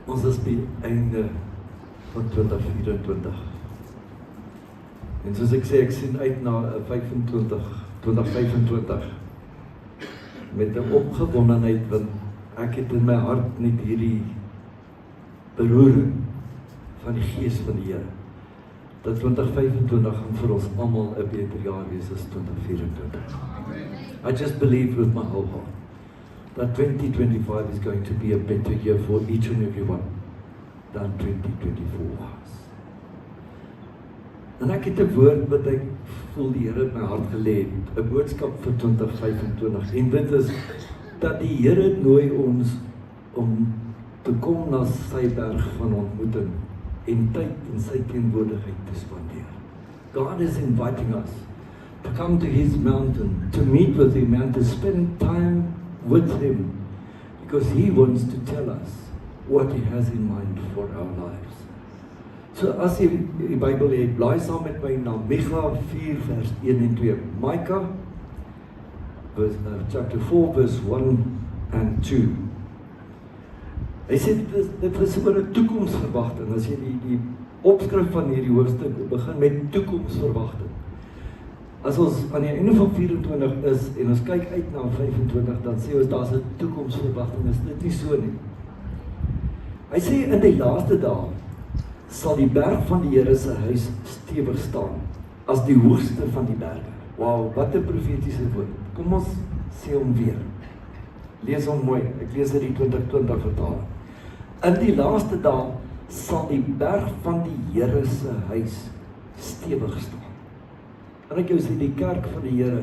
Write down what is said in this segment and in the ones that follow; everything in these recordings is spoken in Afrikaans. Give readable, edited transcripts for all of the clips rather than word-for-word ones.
Ons is by einde van 2024. En soos ek sê, ek sien uit na 2025 met 'n opgewondenheid, want ek het in my hart net hierdie beroering van die Gees van die Here, dat 2025 gaan vir ons almal 'n beter jaar wees as 2024. I just believe with my whole heart that 2025 is going to be a better year for each and every one than 2024 was. En ek het 'n woord wat ek voel die Here in my hart gelê het, 'n boodskap vir 2025, en dit is dat die Here nooi ons om te kom na sy berg van ontmoeting en tyd in sy teenwoordigheid te spandeer. God is inviting us to come to His mountain, to meet with Him and to spend time with Him, because He wants to tell us what He has in mind for our lives. So as jy die Bybel het, blaai saam met my na Micha 4 vers 1 en 2. Micah chapter 4 verse 1 and 2. Hy sê dit is oor 'n toekomsverwagting. As jy die opskrif van hierdie hoofstuk begin met toekomsverwagting. As ons aan die einde van 24 is en ons kyk uit na 25, dan sê ons daar's 'n toekomsverwagting. Is dit nie so nie? Hy sê in die laaste dae sal die berg van die Here se huis stewig staan as die hoogste van die berge. Wow, wat 'n profetiese woord. Kom ons sê hom weer. Lees hom mooi. Ek lees uit die 2020 vertaling. In die laaste dae sal die berg van die Here se huis stewig staan. En ek jou sê, die kerk van die Here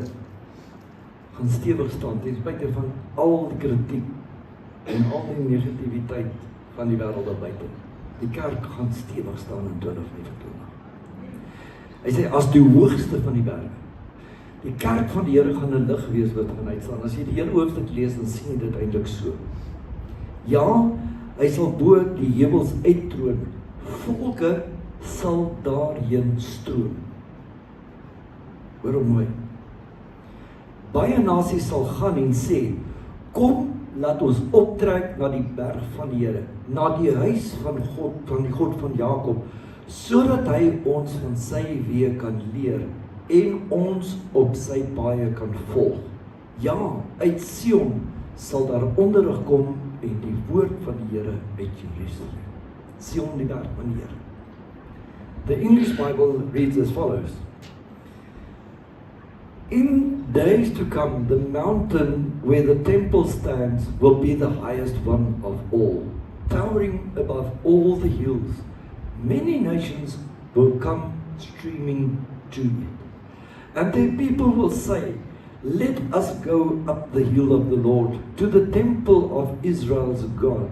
gaan stewig staan ten spyte van al die kritiek en al die negativiteit van die wêreld daar buite. Die kerk gaan stewig staan in 2025. Hy sê as die hoogste van die berge. Die kerk van die Here gaan 'n lig wees wat gaan uitstaan. As jy die hele hoofstuk lees, dan sien jy dit eintlik so. Ja, hy sal bo die heuwels uittroon. Volke sal daarheen stroom. Hoor hom mooi. Baie nasies sal gaan en sê, kom, laat ons optrek na die berg van die Here, na die huis van God, van die God van Jakob, sodat hy ons van sy weë kan leer en ons op sy paaie kan volg. Ja, uit Sion sal daar onderrig kom en die woord van die Here uit Jerusalem. Sion, die berg van die Here. The English Bible reads as follows. In days to come, the mountain where the temple stands will be the highest one of all, towering above all the hills. Many nations will come streaming to it. And the people will say, let us go up the hill of the Lord, to the temple of Israel's God.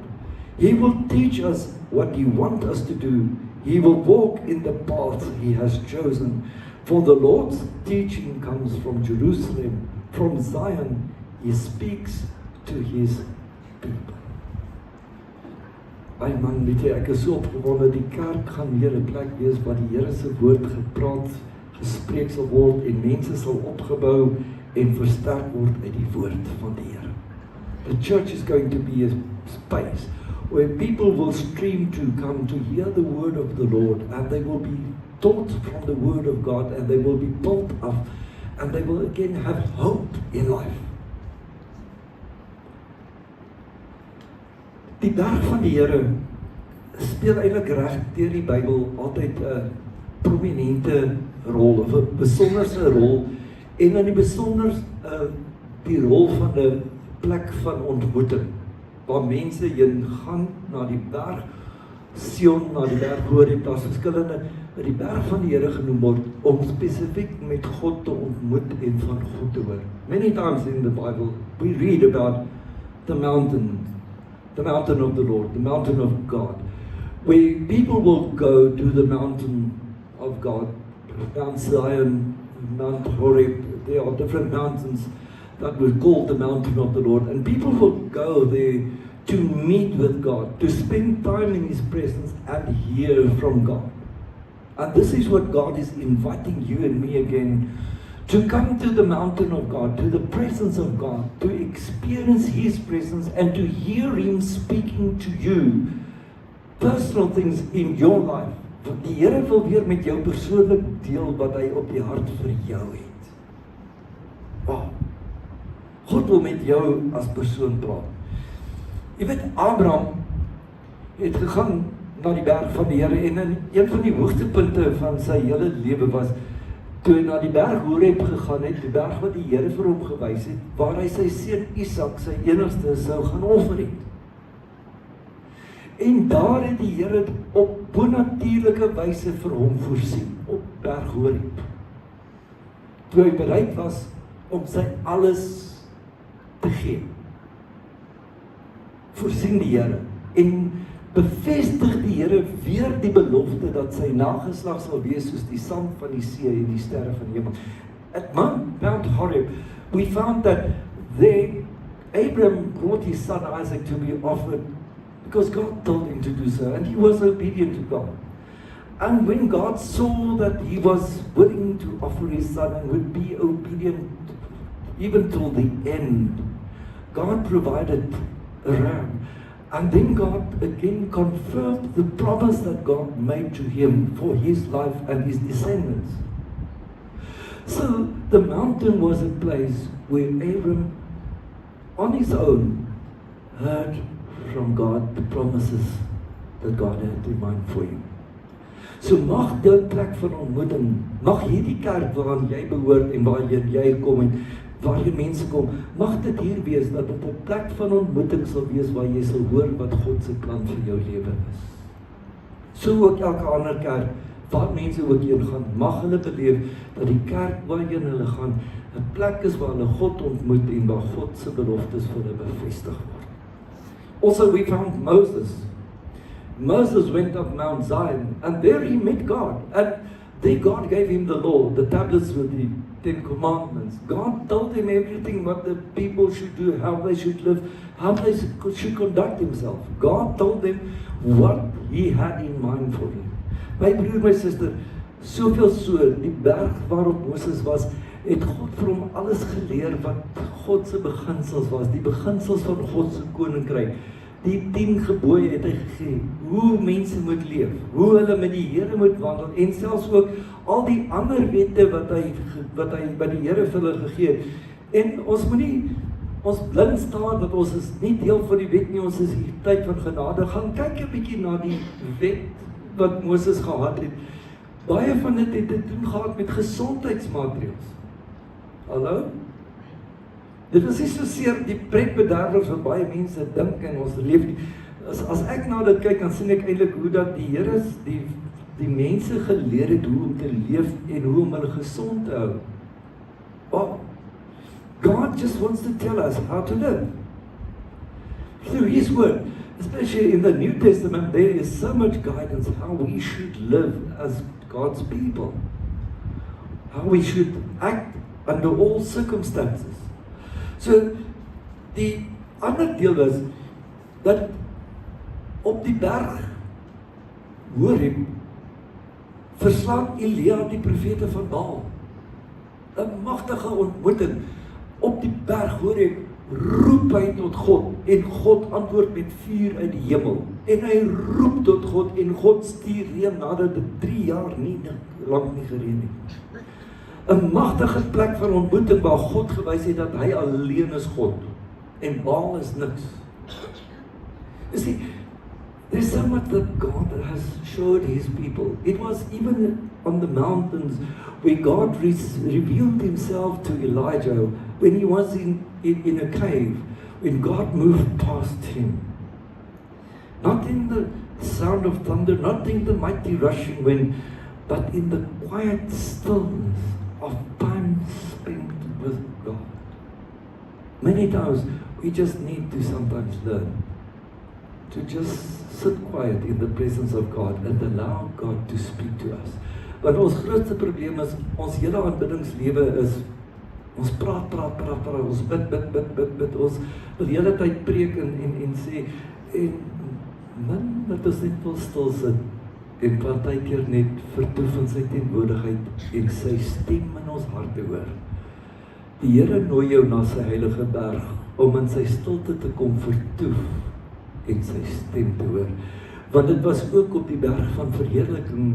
He will teach us what He wants us to do. He will walk in the path He has chosen. For the Lord's teaching comes from Jerusalem, from Zion. He speaks to His people. Ai man, weet jy, ek is so opgewonde, die kerk gaan weer 'n plek wees waar die Here se woord gepraat, gespreek sal word en mense sal opgebou en versterk word uit die woord van die Here. The church is going to be a space where people will stream to come to hear the word of the Lord, and they will be taught from the word of God, and they will be built up, and they will again have hope in life. Die berg van die Here speel eintlik reg deur die Bybel altyd 'n prominente rol, of 'n besonderse rol, en in die besonder die rol van 'n plek van ontmoeting, waar mense heen gaan na die berg Sion, na die berg Horeb. Daar's verskillende die berg van die Here genoem word om spesifiek met God te ontmoet en van God te hoor. Many times in the Bible we read about the mountain of the Lord, the mountain of God, where people will go to the mountain of God, Mount Zion, Mount Horeb. There are different mountains that were called the mountain of the Lord, and people will go there to meet with God, to spend time in His presence and hear from God. And this is what God is inviting you and me again, to come to the mountain of God, to the presence of God, to experience His presence and to hear Him speaking to you personal things in your life. Want die Here wil weer met jou persoonlik deel wat hy op die hart vir jou het. Wow. God wil met jou as persoon praat. Jy weet, Abraham het gegaan na die berg van die Here en een van die hoogtepunte van sy hele lewe was toe hy na die berg Horeb gegaan het, die berg wat die Here vir hom gewys het, waar hy sy seun Isak, sy enigste, sou gaan offer het. En daar het die Here op bonatuurlike wyse vir hom voorsien, op berg Horeb. Toe hy bereid was om sy alles te gee. Voorsien die Here en bevestig die Here weer die belofte dat sy nageslag sal wees soos die sand van die see en die sterre van die hemel. At Mount Horeb, we found that there Abraham brought his son Isaac to be offered because God told him to do so, and he was obedient to God. And when God saw that he was willing to offer his son and would be obedient even till the end, God provided a ram. And then God again confirmed the promise that God made to him for his life and his descendants. So the mountain was a place where Abram, on his own, heard from God the promises that God had in mind for him. So mag jou plek van ontmoeting, mag hierdie kerk waaraan jy behoort en waarheen jy kom en waar mense kom, mag dit hier wees dat dit 'n plek van ontmoeting sal wees waar jy sal hoor wat God se plan vir jou lewe is. So ook elke ander kerk waar mense ook heen gaan, mag hulle beleef dat die kerk waarheen hulle gaan 'n plek is waar hulle God ontmoet en waar God se beloftes vir hulle bevestig word. Also we found Moses. Moses went up Mount Zion and there he met God, and there God gave him the law, the tablets with the 10 commandments. God told him everything what the people should do, how they should live, how they should conduct themselves. God told them what he had in mind for them. My broer, my sister, soveel so, die berg waarop Moses was, het God vir hom alles geleer wat God se beginsels was, die beginsels van God se koninkryk. Die 10 gebooie het hy gegee, hoe mense moet leef, hoe hulle met die Here moet wandel, en selfs ook al die ander wette wat hy by die Here vir hulle gegee het. En ons moenie ons blind staan dat ons is nie deel van die wet nie, ons is hier tyd van genade. Gaan kyk 'n bietjie na die wet wat Moses gehad het. Baie van dit het te doen gehad met gesondheidsmaatreëls. Hallo? Dit is nie so seer die pretbederwers wat baie mense dink en ons leef nie. As ek na dit kyk, dan sien ek eintlik hoe dat die Here die mense geleer het hoe om te leef en hoe om hulle gesond te hou. Oh, God just wants to tell us how to live. Through His Word, especially in the New Testament, there is so much guidance how we should live as God's people. How we should act under all circumstances. So, die ander deel is, dat op die berg Horeb verslaan Elia die profete van Baal. 'n magtige ontmoeting. Op die berg Horeb roep hy tot God, en God antwoord met vuur uit die hemel. En hy roep tot God, en God stuur reën nadat dit 3 jaar lank nie gereën het. 'n magtige plek van ontmoeting waar God gewys het dat hy alleen is God en Baal is niks. You see, there's so much that God has showed His people. It was even on the mountains where God revealed Himself to Elijah when he was in a cave, when God moved past him. Not in the sound of thunder, not in the mighty rushing wind, but in the quiet stillness of time spent with God. Many times we just need to sometimes learn to just sit quiet in the presence of God and allow God to speak to us. Want ons grootste probleem is, ons hele aanbiddingslewe is, ons praat, ons bid, ons wil die hele tyd preek en sê, en min dat ons net wil stil sit, en partykeer net vertoef in sy teenwoordigheid en sy stem in ons harte hoor. Die Here nooi jou na sy heilige berg om in sy stilte te kom vertoef en sy stem te hoor. Want dit was ook op die berg van verheerliking,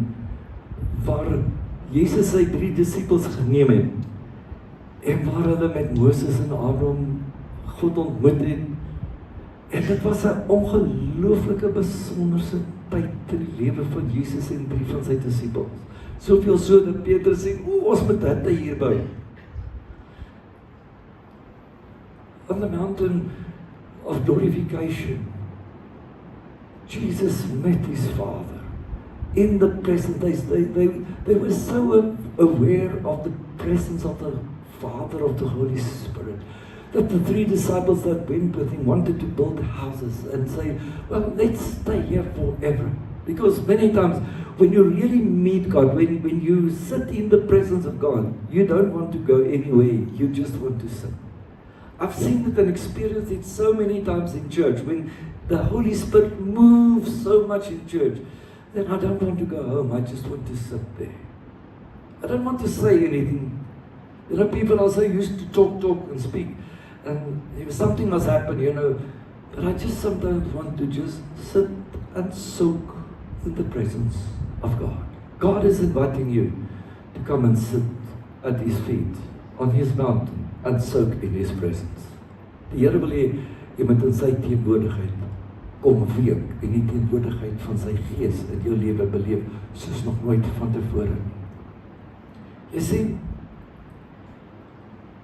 waar Jesus sy 3 disippels geneem het, en waar hulle met Moses en Abraham God ontmoet het. En dit was 'n ongelooflike besonderse tyd in die lewe van Jesus en 3 van sy disippels. Soveel so dat Petrus sê, ons moet hitte hier bou. On the mountain of glorification, Jesus met his Father in the present days. They were so aware of the presence of the Father, of the Holy Spirit, that the 3 disciples that went with him wanted to build houses and say, well, let's stay here forever. Because many times when you really meet God, when you sit in the presence of God, you don't want to go anywhere, you just want to sit. I've seen it and experienced it so many times in church, when the Holy Spirit moves so much in church, then I don't want to go home, I just want to sit there. I don't want to say anything. You know, people are so used to talk and speak, and if something must happen, you know, but I just sometimes want to just sit and soak in the presence of God. God is inviting you to come and sit at his feet, on his mountain, and soak in his presence. Die Here wil hê, jy moet in sy teenwoordigheid kom week, en die teenwoordigheid van sy gees in jou lewe beleef, soos nog nooit van tevore. Jy sien,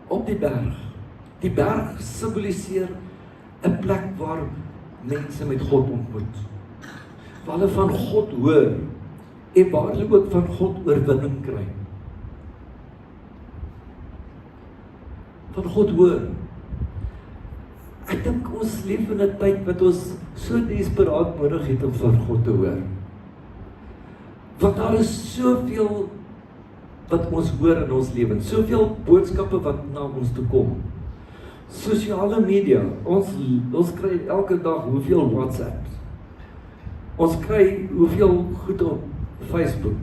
op die berg symboliseer 'n plek waar mense met God ontmoet, waar hulle van God hoor, en waar hulle ook van God oorwinning kry. Van God hoor. Ek dink ons leef in 'n tyd wat ons so desperaat nodig het om van God te hoor. Want daar is soveel wat ons hoor in ons lewens, soveel boodskappe wat na ons toe kom. Sosiale media, ons kry elke dag hoeveel WhatsApps. Ons kry hoeveel goed op Facebook.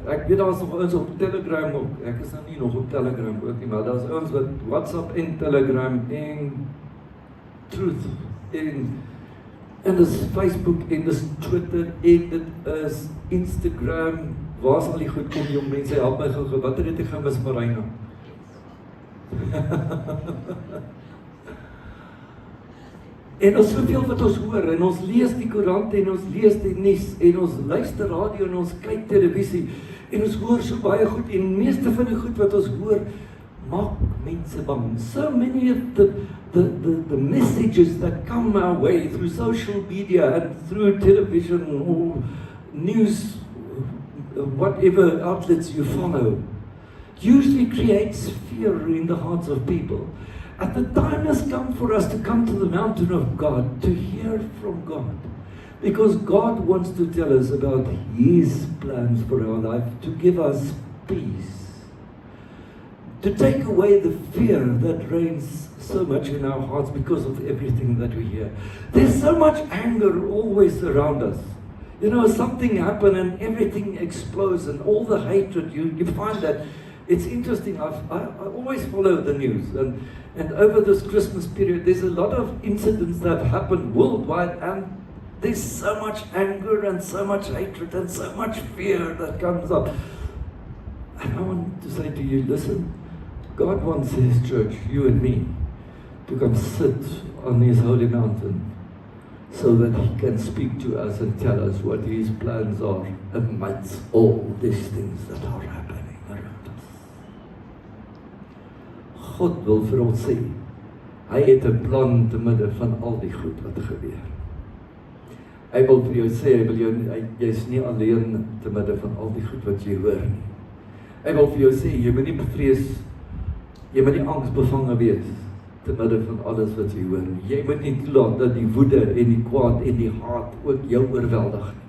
Ek weet daar is nog ons op Telegram ook. Ek is nou nie nog op Telegram ook nie, maar daar is ons wat WhatsApp en Telegram en Truth en dis Facebook en dis Twitter en dit is Instagram. Waar sal die goed kom, jong mense? Help my gou, wat het ek gemis, Marina? En ons soveel wat ons hoor, en ons lees die koerant, en ons lees die nuus, en ons luister radio, en ons kyk televisie, en ons hoor so baie goed, en meeste van die goed wat ons hoor, maak mense bang. So many of the messages that come our way through social media and through television or news, whatever outlets you follow, usually creates fear in the hearts of people. And the time has come for us to come to the mountain of God, to hear from God. Because God wants to tell us about his plans for our life, to give us peace, to take away the fear that reigns so much in our hearts because of everything that we hear. There's so much anger always around us. You know, something happens and everything explodes and all the hatred, you find that. It's interesting, I always follow the news, and over this Christmas period, there's a lot of incidents that happen worldwide, and there's so much anger and so much hatred and so much fear that comes up. And I want to say to you, listen, God wants his church, you and me, to come sit on his holy mountain, so that he can speak to us and tell us what his plans are amidst all these things that are happening around us. God wil vir ons sê, hy het 'n plan te midde van al die goed wat gebeur. Hy wil vir jou sê, jy is nie alleen te midde van al die goed wat jy hoor nie. Hy wil vir jou sê, jy moet nie bevrees, jy moet nie angsbevange wees te midde van alles wat jy hoor nie. Jy moet nie toelaat dat die woede en die kwaad en die haat ook jou oorweldig nie.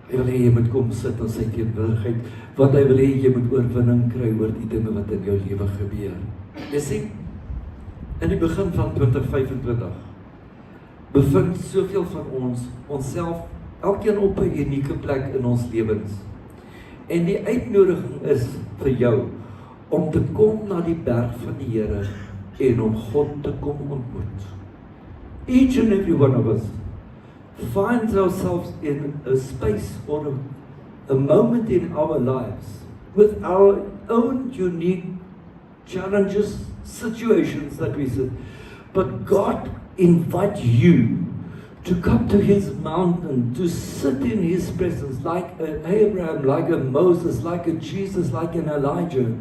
Hy wil hê jy moet kom sit aan sy teenwoordigheid, want hy wil hê jy moet oorwinning kry oor die dinge wat in jou lewe gebeur. Jy sien, in die begin van 2025 bevind soveel van onsself, elkeen op 'n unieke plek in ons lewens. En die uitnodiging is vir jou om te kom na die berg van die Here en om God te kom ontmoet. Each and every one of us, finds ourselves in a space or a moment in our lives with our own unique challenges, situations that we sit. But God invites you to come to His mountain, to sit in His presence like an Abraham, like a Moses, like a Jesus, like an Elijah,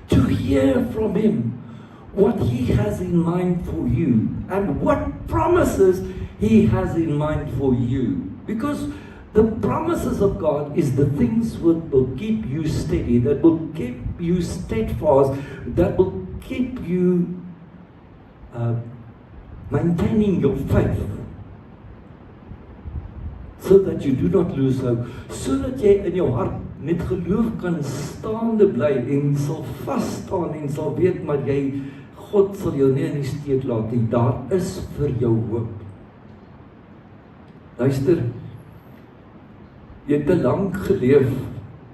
to hear from Him what He has in mind for you and what promises He has in mind for you. Because the promises of God is the things that will keep you steady, that will keep you steadfast, that will keep you maintaining your faith, so that you do not lose hope, so that jy in jou hart met geloof kan staande bly en sal vas staan en sal weet maar God sal jou nie in die steek laat nie. Daar is vir jou hoop. Luister, jy het te lank geleef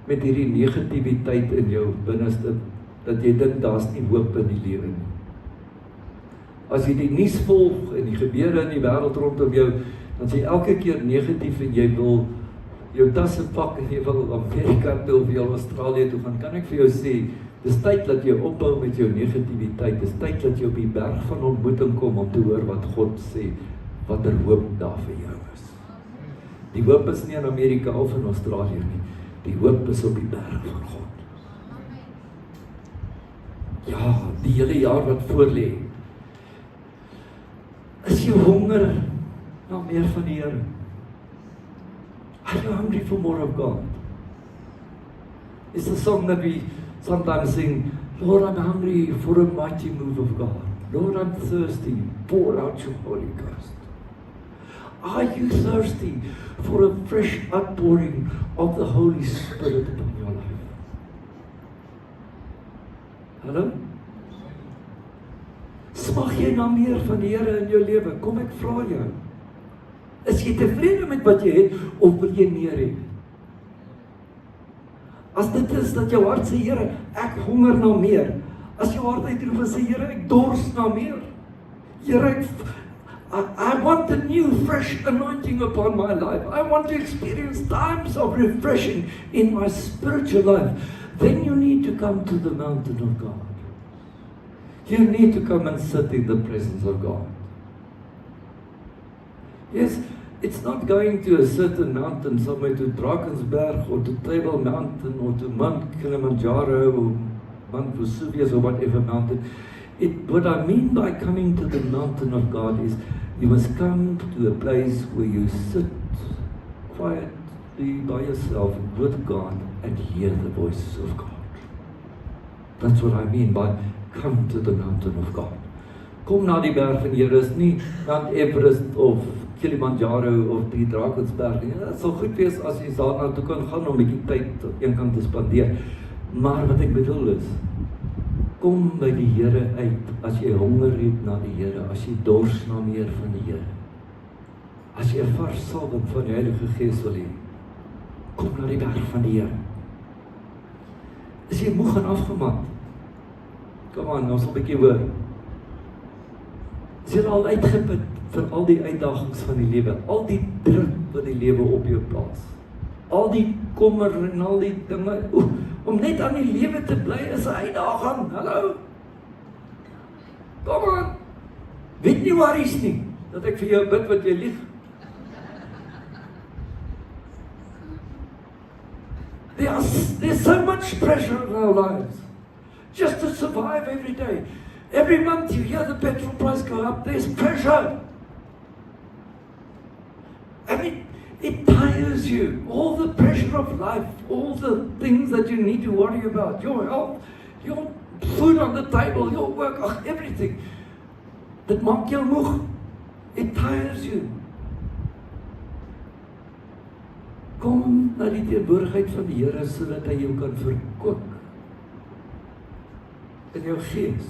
met hierdie negativiteit in jou binneste, dat jy dink daar's nie hoop in die lewe nie. As jy die nuus volg en die gebeure in die wêreld rondom jou, dan is jy elke keer negatief en jy wil jou tasse pak en jy wil Amerika toe of jy wil Australië toe gaan. Kan ek vir jou sê, dis tyd dat jy ophou met jou negativiteit, dis tyd dat jy op die berg van ontmoeting kom om te hoor wat God sê, wat hoop daar vir jou is. Die hoop is nie in Amerika of in Australië nie, die hoop is op die berg van God. Ja, die hele jaar wat voor lê, is jy honger na meer van die Here? Are you hungry for more of God? It's a song that we sometimes sing, Lord, I'm hungry for a mighty move of God. Lord, I'm thirsty, pour out your Holy Ghost. Are you thirsty for a fresh outpouring of the Holy Spirit upon your life? Hallo? Smag jy na meer van die Here in jou lewe? Kom ek vra jou. Is jy tevrede met wat jy het of wil jy meer hê? As dit is dat jou hart sê, Here, ek honger na meer. As jou hart uitroep en sê, Here, ek dors na meer. Here, I want a new fresh anointing upon my life. I want to experience times of refreshing in my spiritual life. Then you need to come to the mountain of God. You need to come and sit in the presence of God. Yes, it's not going to a certain mountain somewhere, to Drakensberg or to Table Mountain or to Mount Kilimanjaro or Mount Vesuvius or whatever mountain. What I mean by coming to the mountain of God is you must come to a place where you sit quietly by yourself with God and hear the voice of God. That's what I mean by come to the mountain of God. Kom na die berg van die Here, is nie Mount Everest of Kilimanjaro of die Drakensberg. Ja, dit sal goed wees as jy daarna toe kan gaan om 'n bietjie tyd aan een kant te spandeer. Maar wat ek bedoel is, kom by die Here uit as jy honger het na die Here, as jy dors na meer van die Here. As jy 'n vars salwing van die Heilige Gees wil hê, kom na die berg van die Here. Is jy moeg en afgemat? Kom aan, ons sal 'n bietjie hoor. Is jy al uitgeput vir al die uitdagings van die lewe, al die druk wat die lewe op jou plaas, al die kommer en al die dinge, om net aan die lewe te bly is 'n uitdaging. Hallo? Kom aan. Weet nie waar is nie, dat ek vir jou bid wat jy lieg. There's so much pressure in our lives, just to survive every day. Every month you hear the petrol price go up, there's pressure. And it tires you. All the pressure of life, all the things that you need to worry about, your health, your food on the table, your work, everything. Dit maak jou moeg. It tires you. Kom na die teenwoordigheid van die Here sodat hy jou kan verkoop in jou gees,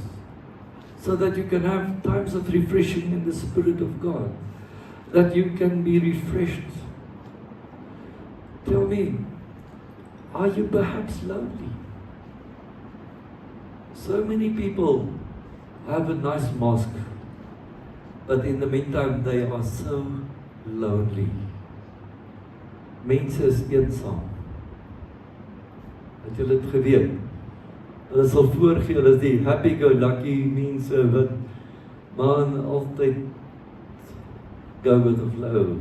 so that you can have times of refreshing in the Spirit of God, that you can be refreshed. Tell me, are you perhaps lonely? So many people have a nice mask, but in the meantime they are so lonely. Mense is eensaam. Het julle dit geweet? Hulle sal voorgee, hulle is die happy-go-lucky mense wat man altyd go with the flow.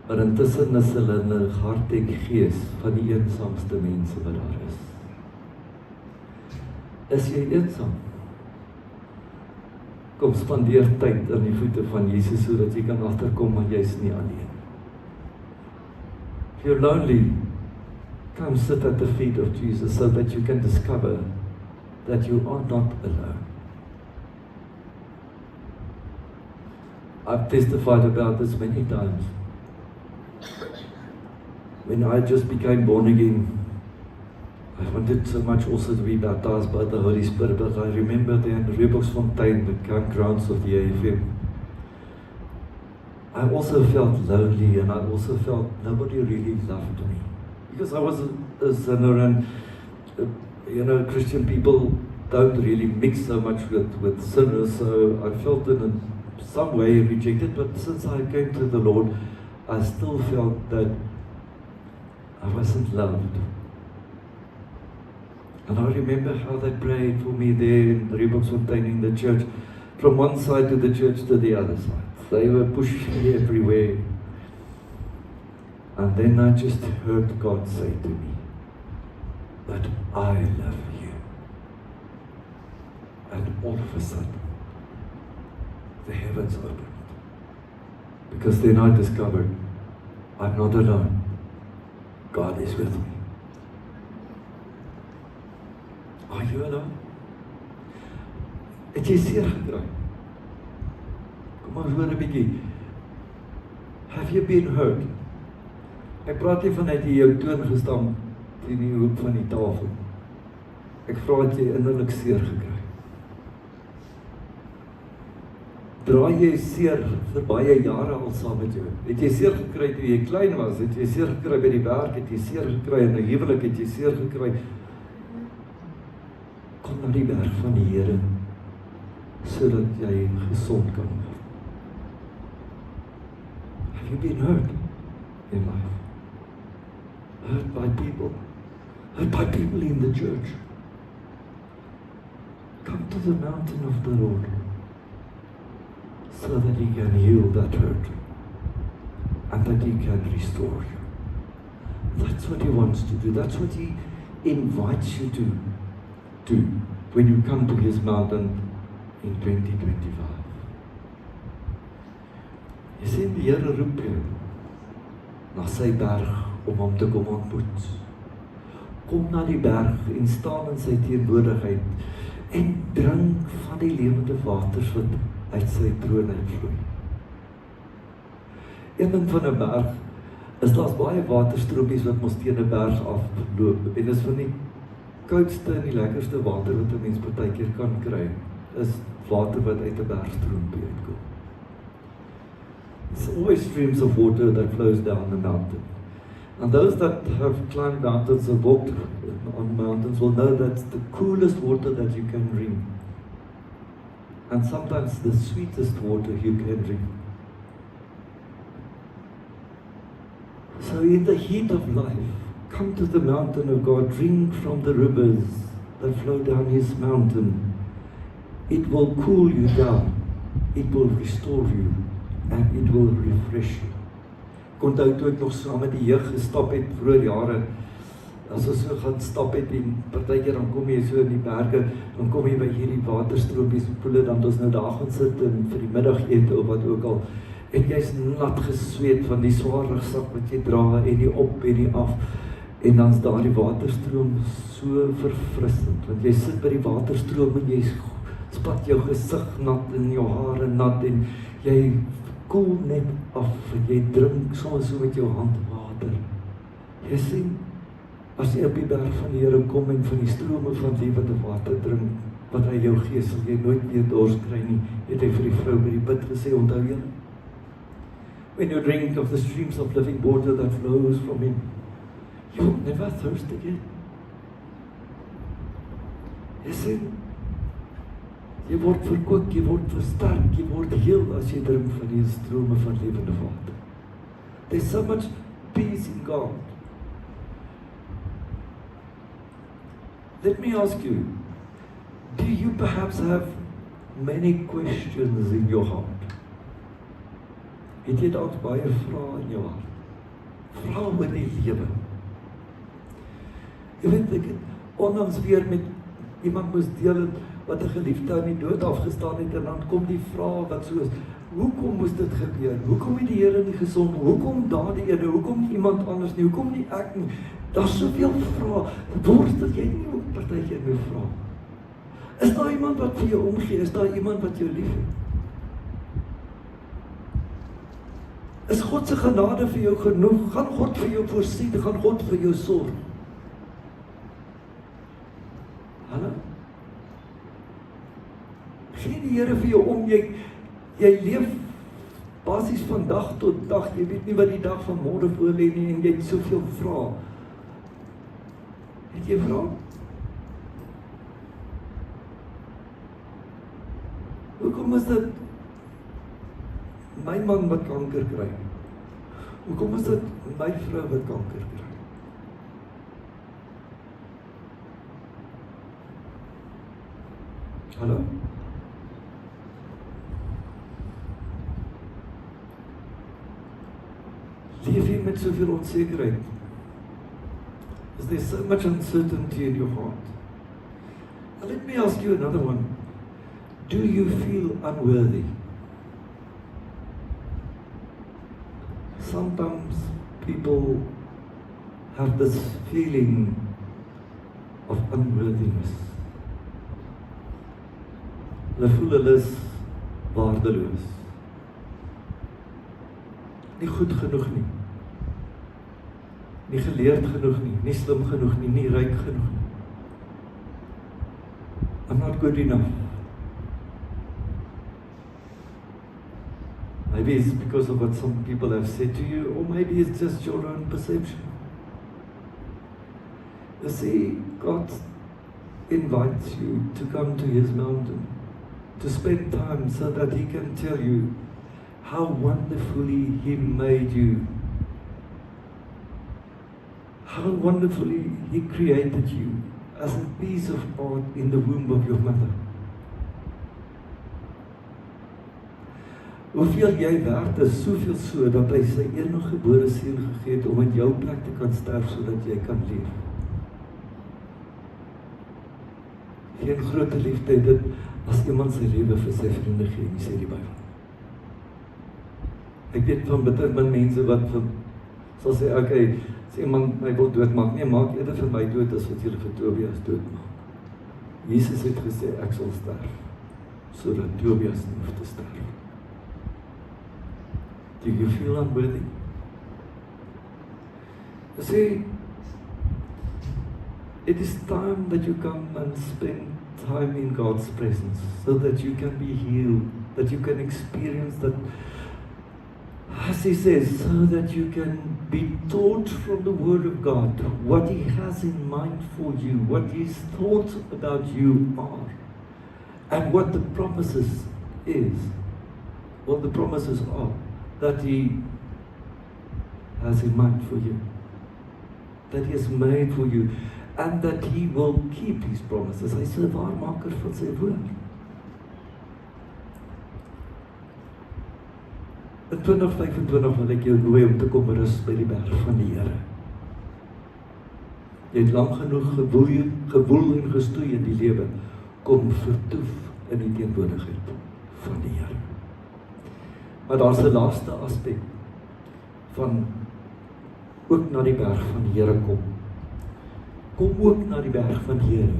Maar intussen is hulle in 'n hart en gees van die eensaamste mense wat daar is. Is jy eensaam? Kom spandeer tyd aan die voete van Jesus sodat jy kan agterkom maar jy's nie alleen. If you're lonely, come sit at the feet of Jesus so that you can discover that you are not alone. I've testified about this many times. When I just became born again, I wanted so much also to be baptized by the Holy Spirit, but I remember there in Reboksfontein, the campgrounds of the AFM, I also felt lonely and I also felt nobody really loved me. Because I was a sinner and, Christian people don't really mix so much with sinners, so I felt in some way rejected, but since I came to the Lord, I still felt that I wasn't loved. And I remember how they prayed for me there in Reboksfontein in the church, from one side to the church to the other side. They were pushing me everywhere. And then I just heard God say to me, "But I love you." And all of a sudden, the heavens opened. Because then I discovered, I'm not alone. God is with me. Are you alone? Het jy seer gekry? Kom maar hoor 'n bietjie. Have you been hurt? Ek praat nie vanuit jy jou toon gestamp teen die hoek van die tafel. Ek vra dat jy innerlik seer gekry. Draai jy seer vir baie jare al saam met jou? Het jy seer gekry toe jy klein was? Het jy seer gekry by die werk? Het jy seer gekry in 'n huwelik? Het jy seer gekry? Kom na die berg van die Here, sodat jy gesond kan word. Have you been hurt in life? Hurt by people? Hurt by people in the church? Come to the mountain of the Lord, so that He can heal that hurt, and that He can restore you. That's what He wants to do. That's what He invites you to do when you come to His mountain in 2025. Jy sien die Here roep jou na sy berg om hom te kom ontmoet. Kom na die berg en staan in sy teenwoordigheid en drink van die lewende waters wat uit sy troon uitvloei. Een ding van 'n berg is daar's baie waterstroompies wat mos teen 'n berg afloop en dis van die koudste en die lekkerste water wat 'n mens partykeer kan kry, is water wat uit 'n bergstroompie uitkom. There's always streams of water that flows down the mountain. And those that have climbed mountains or walked on mountains will know that's the coolest water that you can drink. And sometimes the sweetest water you can drink. So in the heat of life, come to the mountain of God, drink from the rivers that flow down His mountain. It will cool you down, it will restore you, and it will refresh you. Ek onthou toe ek nog saam met die jeug gestap het vroeër jare, as ons so gaan stap het en partykeer dan kom jy so in die berge, dan kom jy by hierdie waterstroompies, poele, dan ons nou daar gaan sit en vir die middagete of wat ook al, en jy's nat gesweet van die swaar rugsak wat jy dra en die op en die af, en dan's daar die waterstroom so verfrissend, want jy sit by die waterstroom en jy spat jou gesig nat en jou hare nat en jy koel net af en jy drink soms so met jou hand water. Jy sien, as jy op die berg van die Here kom en van die strome van lewende water drink, wat hy jou gee, sal jy nooit meer dors kry nie, het hy vir die vrou by die put gesê, onthou jy? When you drink of the streams of living water that flows from Him, you will never thirst again. Jy sien, jy word verkoop, jy word versterk, jy word heel as jy drink van die strome van lewende water. There's so much peace in God. Let me ask you, do you perhaps have many questions in your heart? Het jy dalk baie vrae in jou hart? Vrae oor die lewe. Jy weet, ek het onlangs weer met iemand moes deel wat 'n geliefde aan die dood afgestaan het en dan kom die vraag wat so is, hoekom moes dit gebeur? Hoekom het die Here nie gesorg? Hoekom daardie ene? Hoekom nie iemand anders nie? Hoekom nie ek nie? Daar's soveel vrae. Worstel jy nie ook partykeer mee vra? Is daar iemand wat vir jou omgee? Is daar iemand wat jou liefhet? Is God se genade vir jou genoeg? Gaan God vir jou voorsien? Gaan God vir jou sorg? Hallo? Gee die Here vir jou om, jy leef basies van dag tot dag, jy weet nie wat die dag van môre voorlê nie en jy het soveel vrae. Het jy vrae? Hoekom is dit my man wat kanker kry? Hoekom is dit my vrou wat kanker kry? Hallo? Leef jy met soveel onsekerheid? Is there so much uncertainty in your heart? Now let me ask you another one. Do you feel unworthy? Sometimes people have this feeling of unworthiness. Hulle voel hulle is waardeloos. Nie goed genoeg nie. Nie geleerd genoeg nie, nie slim genoeg nie, nie ryk genoeg nie. I'm not good enough. Maybe it's because of what some people have said to you, or maybe it's just your own perception. You see, God invites you to come to His mountain, to spend time so that He can tell you how wonderfully He made you, how wonderfully He created you as a piece of art in the womb of your mother. Hoeveel jy werd is, soveel so, dat hy sy enige gebore seun gegee het om in jou plek te kan sterf, sodat jy kan leef. Geen groter liefde het dit, as iemand sy lewe vir sy vriende gee, nie sê die Bybel. Ek weet van bitter min mense wat sal sê, okay, as iemand my wil doodmaak, nee, maak eerder vir my dood, as wat julle vir Tobias doodmaak. Jesus het gesê, ek sal sterf, sodat Tobias nie hoef te sterf. Do you feel unworthy? You see, it is time that you come and spend time in God's presence so that you can be healed, that you can experience that, as He says, so that you can be taught from the Word of God what He has in mind for you, what His thoughts about you are, and what the promises is, what the promises are that He has in mind for you, that He has made for you, and that He will keep His promises. Hy is 'n waarmaker van sy woord. In 2025 wil ek jou nooi om te kom rus by die berg van die Here. Jy het lank genoeg gewoel en gestoei in die lewe, kom vertoef in die teenwoordigheid van die Here. Maar daar's 'n laaste aspek van ook na die berg van die Here kom. Kom ook na die berg van die Here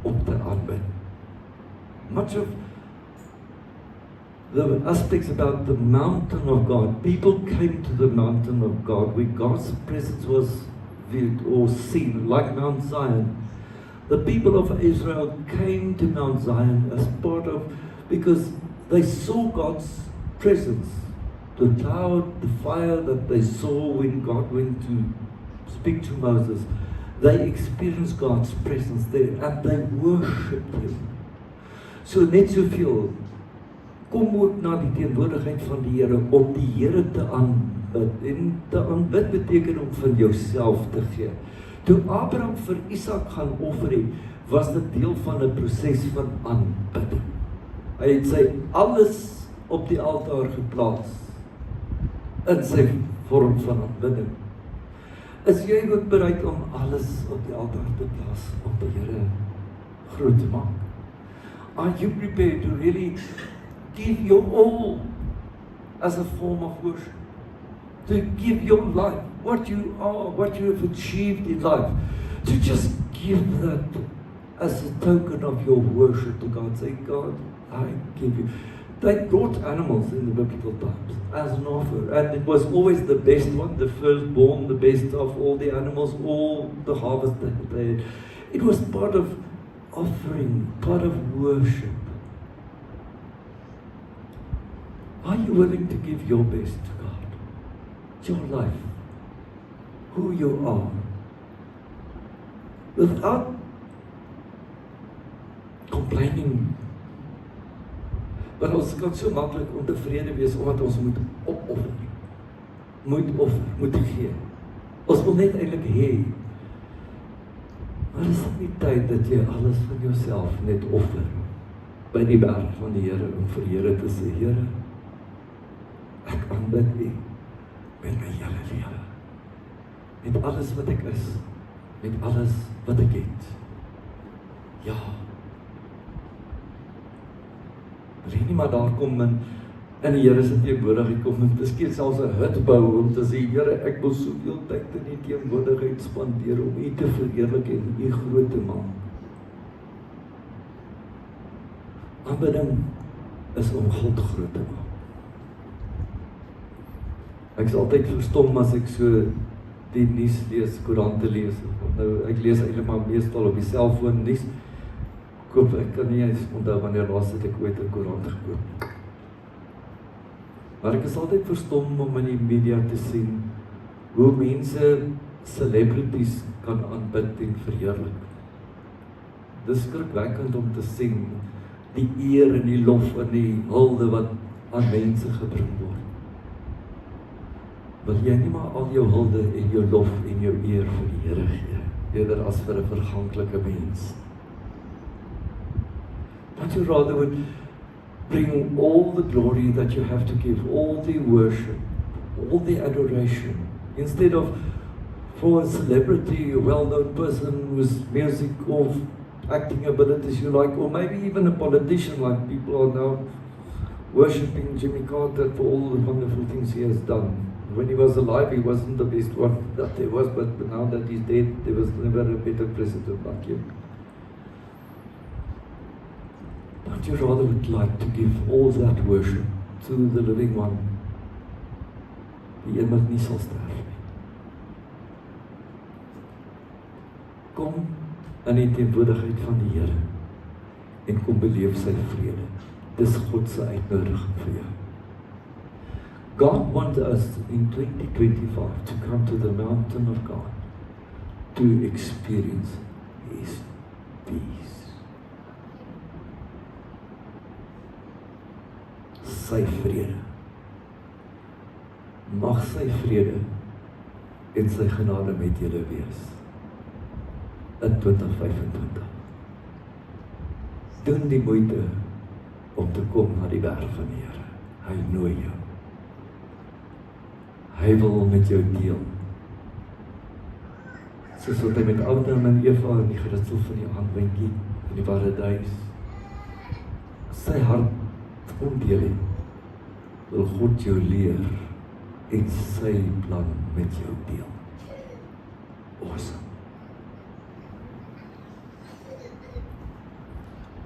om te aanbid. Much of the aspects about the mountain of God, people came to the mountain of God where God's presence was viewed or seen, like Mount Zion. The people of Israel came to Mount Zion as part of, because they saw God's presence, the cloud, the fire that they saw when God went to speak to Moses. They experienced God's presence there and they worshipped Him. So net soveel kom ook na die teenwoordigheid van die Here om die Here te aanbid. En te aanbid beteken om van jouself te gee. Toe Abraham vir Isak gaan offer het, was dit deel van 'n proses van aanbidding. Hy het sy alles op die altaar geplaas in sy vorm van aanbidding. Is jy ook bereid om alles op die altaar te plaas om die Here groot te maak? Are you prepared to really give your all as a form of worship? To give your life, what you are, what you have achieved in life, to just give that as a token of your worship to God. Say, God, I give you. They brought animals in the biblical times as an offer, and it was always the best one, the firstborn, the best of all the animals, all the harvest that they had. It was part of offering, part of worship. Are you willing to give your best to God? Your life, who you are, without complaining. Want ons kan so maklik ontevrede wees omdat ons moet opoffer. Moet offer, moet gee. Ons wil net eintlik hê. Maar is dit nie tyd dat jy alles van jouself net offer by die berg van die Here om vir die Here te sê, Here, ek aanbid U met my hele lewe. Met alles wat ek is, met alles wat ek het. Ja. Wil jy nie maar daar kom in die Here se teenwoordigheid kom en miskien selfs 'n hut bou om te sê, Here, ek wil soveel tyd in U teenwoordigheid spandeer om U te verheerlik en U groot te maak. Aanbidding is om God groot te maak. Ek is altyd verstom as ek so die nuus lees, koerante lees. Nou, ek lees eintlik maar meestal op die selfoon nuus. Ek kan nie eens onthou wanneer laas het ek ooit 'n koerant gekoop. Maar ek is altyd verstom om in die media te sien hoe mense celebrities kan aanbid en verheerlik. Dis skrikwekkend om te sien die eer en die lof en die hulde wat aan mense gebring word. Wil jy nie maar al jou hulde en jou lof en jou eer vir die Here gee, eerder as vir 'n verganklike mens? Don't you rather would bring all the glory that you have to give, all the worship, all the adoration, instead of for a celebrity, a well-known person with music or acting abilities you like, or maybe even a politician, like people are now worshipping Jimmy Carter for all the wonderful things he has done. When he was alive, he wasn't the best one that there was, but now that he's dead, there was never a better president like him. Don't you rather would like to give all that worship to the living one, die een wat nie sal sterf nie? Kom in die teenwoordigheid van die Here en kom beleef sy vrede. Dis God se uitnodiging vir jou. God wants us in 2025 to come to the mountain of God to experience His peace. Sy vrede. Mag sy vrede en sy genade met julle wees in 2025. Doen die moeite om te kom na die berg van die Here. Hy nooi jou. Hy wil met jou deel. Soos wat hy met Adam en Eva in die geritsel van die aandwinkie in die paradys sy hart omdeel het, wil God jou leer en sy plan met jou deel. Awesome.